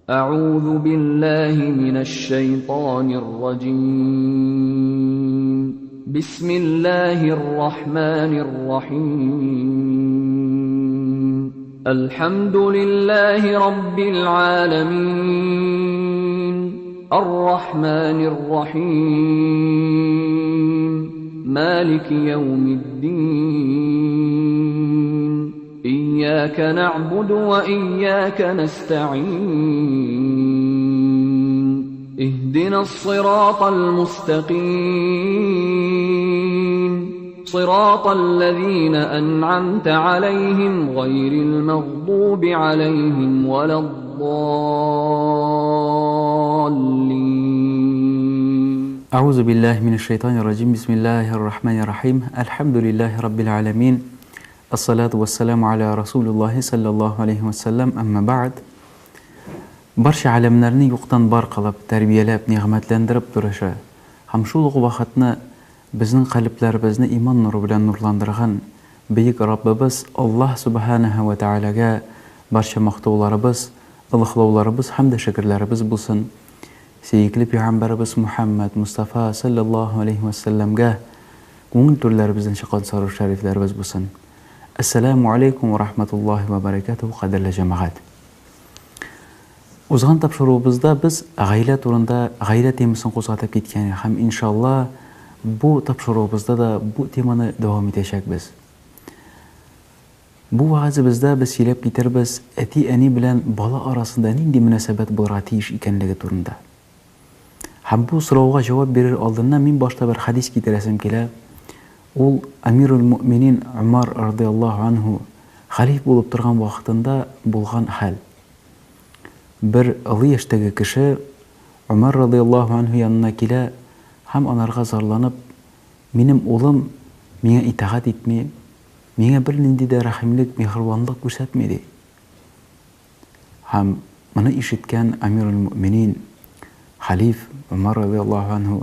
أعوذ بالله من الشيطان الرجيم بسم الله الرحمن الرحيم الحمد لله رب العالمين الرحمن الرحيم مالك يوم الدين إياك نعبد وإياك نستعين اهدنا الصراط المستقيم صراط الذين أنعمت عليهم غير المغضوب عليهم ولا الضالين أعوذ بالله من الشيطان الرجيم بسم الله الرحمن الرحيم الحمد لله رب العالمين الصلاة والسلام على رسول الله صلى الله عليه وسلم أما بعد barcha alamlarni yo'qdan bor qilib tarbiyalab ne'matlantirib turishi ham shu vaqtni bizning qalblarimizni iymon nuri bilan nurlantirgan buyuk Robbimiz Alloh subhanahu va taolaga barcha maqtovlarimiz, ilhlovlarimiz hamda shukrlarimiz bo'lsin. Sevgili payg'ambarimiz Muhammad Mustafa sallallohu alayhi vasallamga ko'ngil turlarimizdan chiqqan salom shariflarimiz bo'lsin. Assalomu alaykum va rahmatullohi va barakatuh qadrli jamoat. O'zgan topshiruvimizda biz g'ayla turida g'ayla temasini qo'zg'atib ketgan ham inshaalloh bu topshiruvimizda da bu temani davom etishakmiz. Bu va'zimizda biz silab ketirmiz ati ani bilan bola orasida nima munosabat bo'ladish ekanligi turida. Ham bu savolga javob berar oldindan men boshqa bir hadis keltirasam kelar. U Amirul Mu'minin Umar radhiyallohu anhu xalif bo'lib turgan vaqtida bo'lgan hal. Bir 50 yoshdagi kishi Umar radhiyallohu anhu yanına kela ham onarga zorlanib, "Mening o'g'lim menga itoat etmay, menga bir nindida rahimlik, mehribonlik ko'rsatmaydi." Ham buni eshitgan Amirul Mu'minin xalif Umar radhiyallohu anhu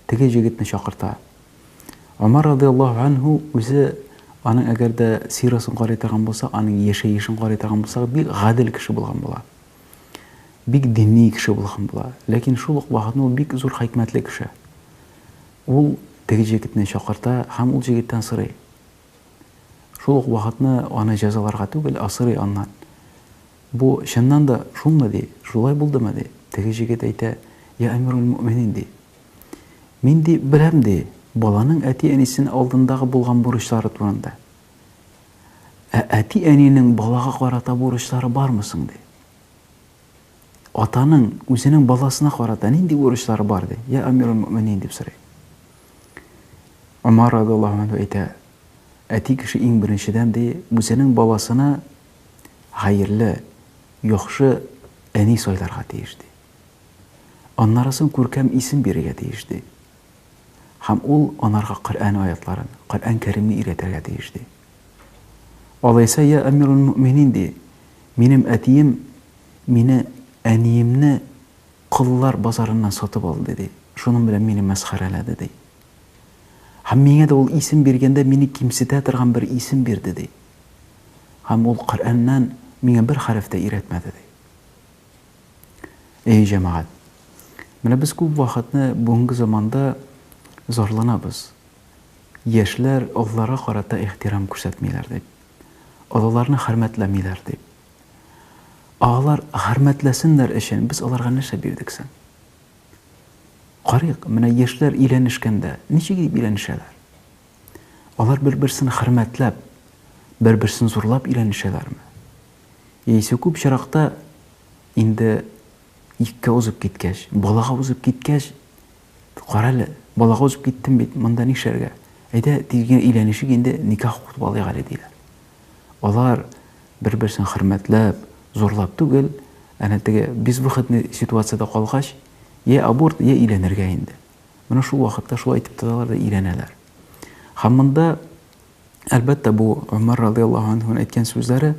tege yigitni chaqirdi. Umar radhiyallohu anhu o'zi uning agarda sirasini qaraydigan bo'lsa, uning yashayishini qaraydigan bo'lsa, bir g'adil kishi bo'lgan bo'ladi. Big diniy kishi bo'lgan bo'ladi. Lekin shu vaqtda u big zo'r hikmatli kishi. U tege yigitni chaqirdi, ham u yigitdan so'ray. Shu vaqtni ona jazolarga tugul asri ondan. Bu shundan da shunmidi, shulay bo'ldimi dedi. Tege yigit aytdi: "Ya Amirul Mu'minin dedi. Men de bilamdi, bolaning ati anisining oldindagi bo'lgan burchlari turanda. Ati anining bolaga qarata burchlari bormisin dedi. Otaning o'zining bolasına qarata nindi burchlari bor dedi. Ya Amirul Mu'minin deb so'raydi. Umar radhiyallohu anhu aytdi: "Ati kishi eng birinchidan de o'zining bolasini xayrli, yaxshi ani so'ylarga tegishdi. Onlarga ko'rkam ism berishga tegishdi. Ham ul onlarga Qur'on oyatlarini, Qur'on Karimni o'rgatishga tegishdi. Olaysa ya Amirul Mu'minin de mening atiyim meni aniyimni qullar bozoridan sotib oldi dedi. Shuning bilan meni masxaraladi dedi. Ham menga da ul ism berganda meni kimsita turgan bir ism berdi dedi. Ham ul Qur'ondan menga bir harfda o'rgatmadi dedi." Ey jamoat, mana biz ko'p vaqtni bugungi zamonda zorlanamiz. Yoshlar Allohga qarata ehtirom ko'rsatmaylar deb. Allohlarni hurmatlamaylar deb. Ağlar hurmatlasinlar uchun biz ularga nima berdiksan? Qarayq, mana yoshlar uylanishganda necha yil uylanishadilar? Ular bir-birini hurmatlab, bir-birini zo'rlab uylanishalarmi? Yeyse ko'p sharaqda endi ikki o'zib ketgach, bolaga o'zib ketgach, qarali, bolaga o'zib ketdim bet, bundan isharga. Ayda degan uylanishig endi nikoh qilib olaylar deydilar. Ular bir-birini hurmatlab, zo'rlab tugul, anatga biz bu xil situatsiyada qolg'ach, ya abort ya uylanirga endi. Mana shu vaqtda shu aytib turadilar, uylanalar. Hammanda albatta bu Umar radhiyallohu anhu aytgan so'zlari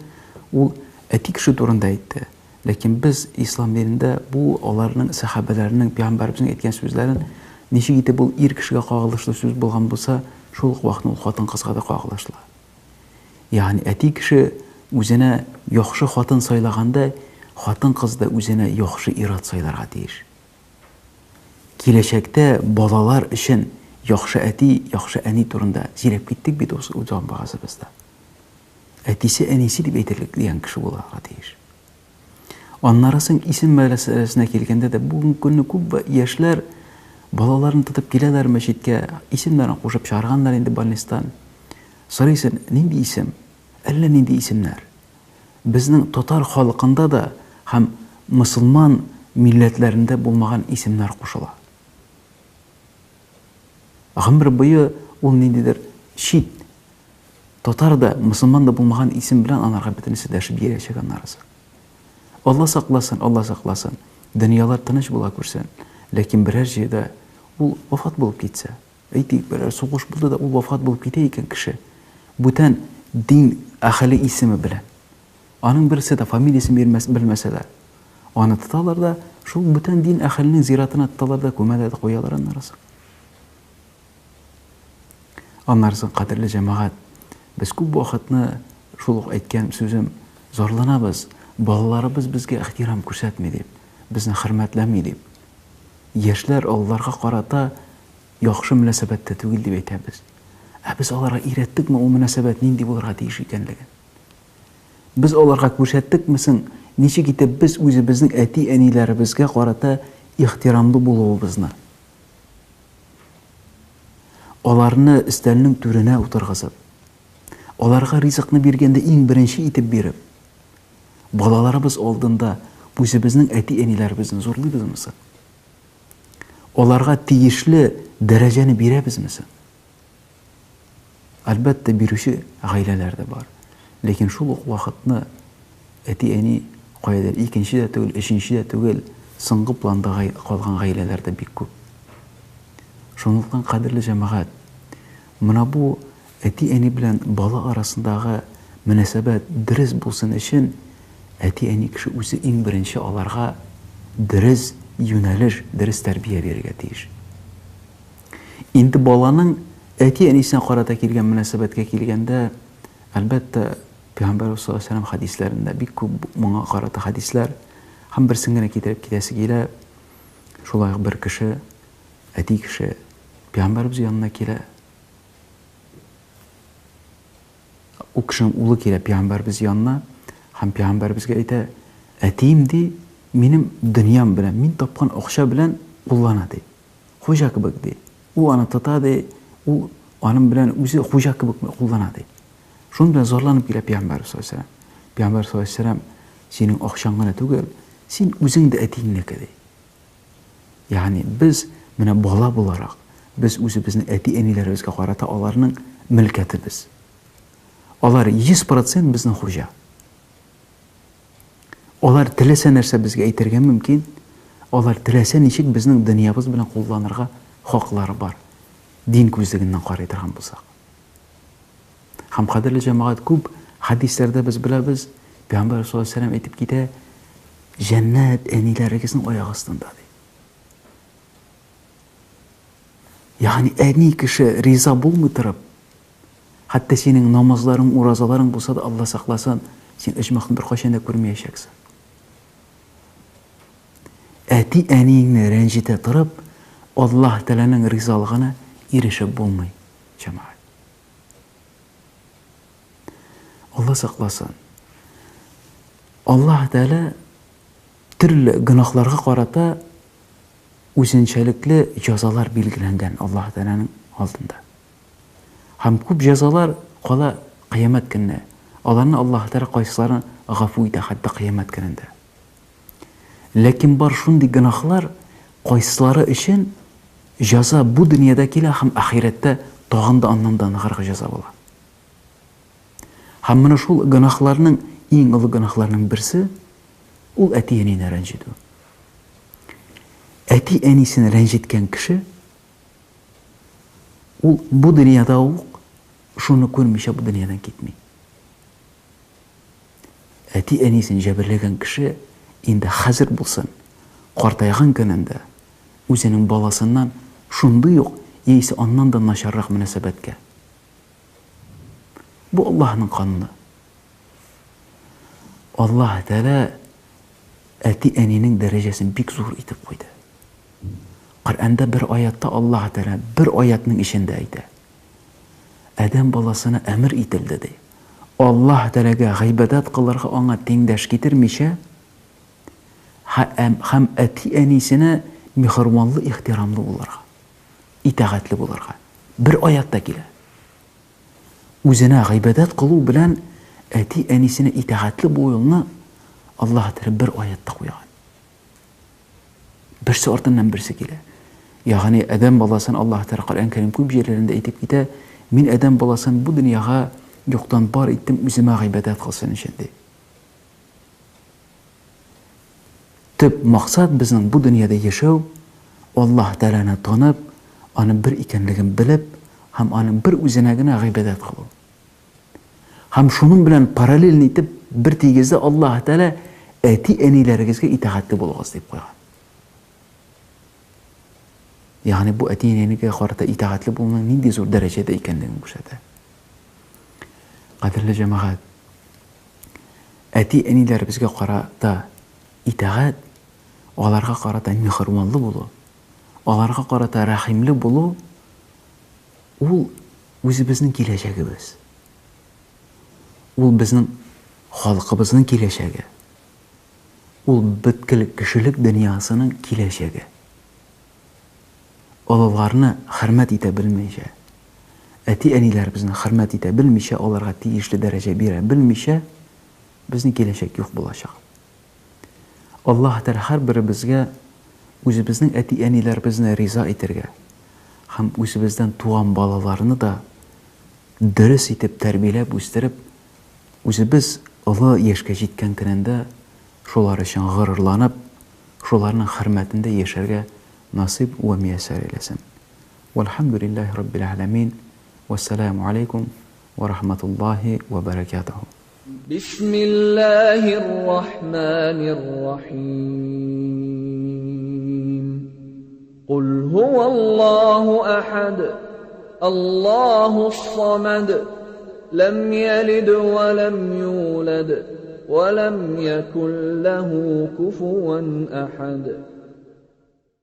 u etik shu turunda aytdi. Lekin biz islom dinida bu ularning sahobalarining payg'ambarimizning aytgan so'zlarini nishigida bu er kishiga qo'g'ilishli so'z bo'lgan bo'lsa, shu vaqtni xotin qizga da qo'g'ilishlar. Ya'ni etik kishi o'zini yaxshi xotin saylaganda хатын-кыз да үзенә яхшы ират сайларга тиеш. Киләчәктә балалар өчен яхшы әти, яхшы әни турында сөйләп киттек бит узган багазыбызда. Әтисе, әнисе дип әйтерлек дигән кеше булырга тиеш. Аннары соң исем мәсьәләсенә килгәндә дә бүгенге көнне күп яшьләр балаларын тотып киләләр мәчеткә, исемнәрен кушып чыгарганнар инде больництан. Сорыйсың, нинди исем? Әллә нинди исемнәр? Безнең татар халкында да һәм мусулман милләтләрендә булмаган исемнәр кушыла. Гомер буе ул ниндидер шит, татар да, мусулман да булмаган исем белән анарга бөтенесе дәшеп йөрәчәк аннарысы. Алла сакласын, Алла сакласын. Дөньялар тыныч була күрсен. Ләкин берәр җирдә ул вафат булып китсә, әйтик, берәр сугыш булды да ул вафат булып китә икән кеше. Бүтән дин әһле исеме белән. Аның берсе дә фамилиясын белмәсәләр. Аны тоталар да шул бүтән дин әһленең зиратына тоталар да күмәләр куялар аннарысы. Аннарсын, кадерле җәмәгать, без күп вакытны шул ук әйткән сүзем, зарланабыз. Балаларыбыз безгә ихтирам күрсәтми дип, безне хөрмәтләми дип. Яшьләр аларга карата яхшы мөнәсәбәттә түгел дип әйтәбез. Без аларга өйрәттекме ул мөнәсәбәт нинди булырга тиеш икәнлеген? Без аларга күрсәттекме соң ничек итеп без үзебезнең әти-әниләребезгә карата ихтирамлы булуыбызны? Аларны өстәлнең түренә утыргызып, аларга ризыкны биргәндә иң беренче итеп биреп, балаларыбыз алдында үзебезнең әти-әниләребезне зурлыйбызмы? Аларга тиешле дәрәҗәне бирәбезме? Әлбәттә, бирүче гаиләләр дә бар. Ләкин шул ук вакытны әти-әни кайдыр икенче дә түгел, өченче дә түгел, соңгы планда калган гаиләләр дә бик күп. Шунлыктан, кадерле җәмәгать, менә бу әти-әни белән бала арасындагы мөнәсәбәт дөрес булсын өчен әти-әни кеше үзе иң беренче аларга дөрес юнәлеш, дөрес тәрбия бирергә тиеш. Инде баланың әти-әнисенә карата килгән мөнәсәбәткә килгәндә, әлбәттә, Пәйгамбәр саллаллаһу алейһи ва сәллям хадисләрендә бик күп моңа карата хадисләр, һәм берсен генә китереп китәсе килә. Шулай бер кеше, әти кеше, Пәйгамбәрбез янына килә. У кешенең улы килә Пәйгамбәрбез янына, һәм Пәйгамбәрбезгә әйтә, әтием ди, минем дөньям белән, мин тапкан акча белән куллана ди. Хуҗа кебек ди. Ул аны тота ди, ул аның белән үзе хуҗа кебек куллана ди. Шуның белән зарланып килә Пәйгамбәр саллаллаһу алейһи ва сәллям. Пәйгамбәр саллаллаһу алейһи ва сәллям, синең акчаң гына түгел, син үзең дә әтиңнеке ди. Ягъни без менә бала буларак, без үзебезнең әти-әниләребезгә карата аларның милкәтебез. Алар 100% безнең хуҗа. Алар теләсә нәрсә безгә әйтергә мөмкин, алар теләсә ничек безнең дөньябыз белән кулланырга хаклары бар. Дин күзлегеннән карый торган булсак. Һәм кадерле җәмәгать, күп хадисләрдә без беләбез, Пәйгамбәр саллаллаһу алейһи ва сәллям әйтеп китә, җәннәт әниләрегезнең аяк астында ди. Ягъни әни кеше риза булмый торып, хәтта синең намазларың, уразаларың булса да, Алла сакласын, син оҗмахны бер кайчан да күрмәячәксең. Әти-әниеңне рәнҗетә торып, Аллаһ Тәгаләнең ризалыгына ирешеп булмый, җәмәгать. Алла сакласын. Аллаһ Тәгалә төрле гөнаһларга карата үзенчәлекле җәзалар билгеләнгән Аллаһ Тәгаләнең алдында. Һәм күп җәзалар кала кыямәт көнне. Аларны Аллаһ Тәгалә кайсыларын гафу итә хәтта кыямәт көнендә. Ләкин бар шундый гөнаһлар, кайсылары өчен җәза бу дөньяда килә һәм ахирәттә тагын да аннан да ныграк җәза була. Һәм менә шул гөнаһларның иң олы гөнаһларның берсе ул әти-әнине рәнҗетү. Әти-әнисен рәнҗеткән кеше ул бу дөньяда ук шуны күрмичә бу дөньядан китми. Әти-әнисен җәберләгән кеше инде хәзер булсын, картайган көнендә үзенең баласыннан шундый ук яисә аннан да начаррак мөнәсәбәткә. Бу Аллаһның кануны. Аллаһ Тәгалә әти әнинең дәрәҗәсен бик зур итеп куйды. Коръәндә бер аятта Аллаһ Тәгалә бер аятның ишендә әйтә. Адәм баласына әмер ителде ди. Аллаһ Тәгаләгә гыйбадат кылырга аңа тиңдәш китермичә, һәм әти әнисенә мехриманлы, ихтирамлы булырга, итәгатьле булырга. Бер аятта килә. Үзенә гыйбадат кылу белән әти әнисенә итәгатьле булуны Аллаһ Тәгалә бер аятта куйган. Берсе артыннан берсе килә. Ягъни Адәм баласын Аллаһ Тәгалә Коръән Кәрим күп җирләрендә әйтеп китә, мин Адәм баласын бу дөньяга юктан бар иттем, үземә гыйбадат кылсын өчен ди. Төп максат безнең бу дөньяда яшәү, Аллаһ Тәгаләне танып, аның бер икәнлеген белеп, һәм аның бер үзенә генә гыйбадат кылу. Һәм шуның белән параллель итеп бер тигездә Аллаһ Тәгалә әти әниләрегезгә итәгатьле булыгыз дип куйган. Ягъни бу әти әнигә карата итәгатьле булуның нинди зур дәрәҗәдә икәнлеген күрсәтә. Кадерле җәмәгать, әти әниләребезгә карата итәгать, аларга карата мехриманлы булу, аларга карата рәхимле булу, ул үзебезнең киләчәгебез. Ул безнең халкыбызның киләчәге. Ул беткелек кешелек дөньясының киләчәге. Олыларны хөрмәт итә белмәйчә, әти әниләребезне хөрмәт итә белмичә, аларга тиешле дәрәҗә бирә белмичә, безнең киләчәк юк булачак. Аллаһ Тәгалә һәрберебезгә үзебезнең әти әниләребезне риза итәргә һәм үзебездән туган балаларны да дөрес итеп тәрбияләп үстереп, үзебез олы яшькә җиткән көндә шулар өчен горурланып, шуларның хөрмәтендә яшәргә насип ва миясәр әйләсен. Валхамдулиллаһи раббил аламин. Вассаламу алейкум ва рахматуллаһи ва баракатуху. Бисмиллахир рахманир рахим. Кул хуваллаху ахад. Аллахус самад. Лам ялид ва лам юлад. Ва лам якун лаху куфуван ахад.